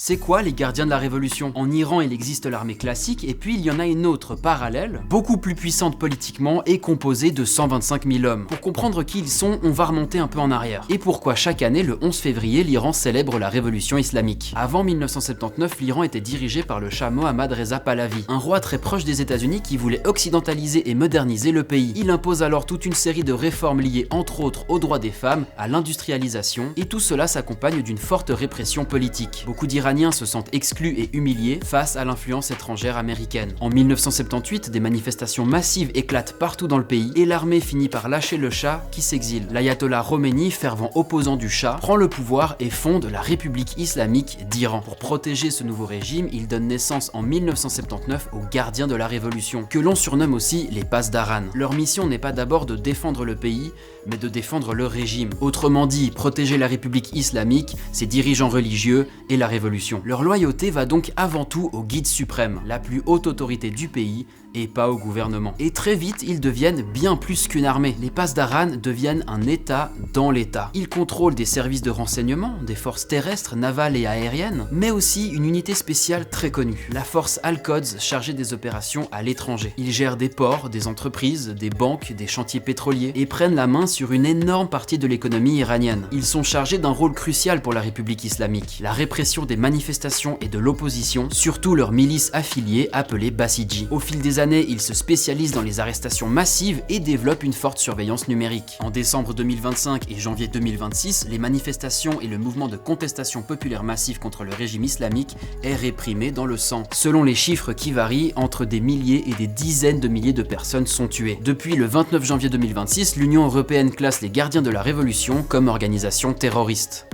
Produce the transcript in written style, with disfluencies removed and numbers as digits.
C'est quoi les gardiens de la révolution? En Iran, il existe l'armée classique et puis il y en a une autre parallèle, beaucoup plus puissante politiquement et composée de 125 000 hommes. Pour comprendre qui ils sont, on va remonter un peu en arrière. Et pourquoi chaque année, le 11 février, l'Iran célèbre la révolution islamique. Avant 1979, l'Iran était dirigé par le Shah Mohammad Reza Pahlavi, un roi très proche des États-Unis qui voulait occidentaliser et moderniser le pays. Il impose alors toute une série de réformes liées entre autres aux droits des femmes, à l'industrialisation, et tout cela s'accompagne d'une forte répression politique. Beaucoup d'Iraniens se sentent exclus et humiliés face à l'influence étrangère américaine. En 1978, des manifestations massives éclatent partout dans le pays et l'armée finit par lâcher le Shah qui s'exile. L'ayatollah Khomeini, fervent opposant du Shah, prend le pouvoir et fonde la République islamique d'Iran. Pour protéger ce nouveau régime, il donne naissance en 1979 aux gardiens de la révolution, que l'on surnomme aussi les Pasdaran. Leur mission n'est pas d'abord de défendre le pays, mais de défendre le régime. Autrement dit, protéger la République islamique, ses dirigeants religieux et la révolution. Leur loyauté va donc avant tout au guide suprême, la plus haute autorité du pays, et pas au gouvernement. Et très vite, ils deviennent bien plus qu'une armée. Les Pasdaran deviennent un État dans l'État. Ils contrôlent des services de renseignement, des forces terrestres, navales et aériennes, mais aussi une unité spéciale très connue, la force Al-Quds chargée des opérations à l'étranger. Ils gèrent des ports, des entreprises, des banques, des chantiers pétroliers et prennent la main sur une énorme partie de l'économie iranienne. Ils sont chargés d'un rôle crucial pour la République islamique, la répression des manifestations et de l'opposition, surtout leurs milices affiliées appelées Basiji. Au fil des années, ils se spécialisent dans les arrestations massives et développent une forte surveillance numérique. En décembre 2025 et janvier 2026, les manifestations et le mouvement de contestation populaire massif contre le régime islamique est réprimé dans le sang. Selon les chiffres qui varient, entre des milliers et des dizaines de milliers de personnes sont tuées. Depuis le 29 janvier 2026, l'Union européenne classe les gardiens de la révolution comme organisation terroriste.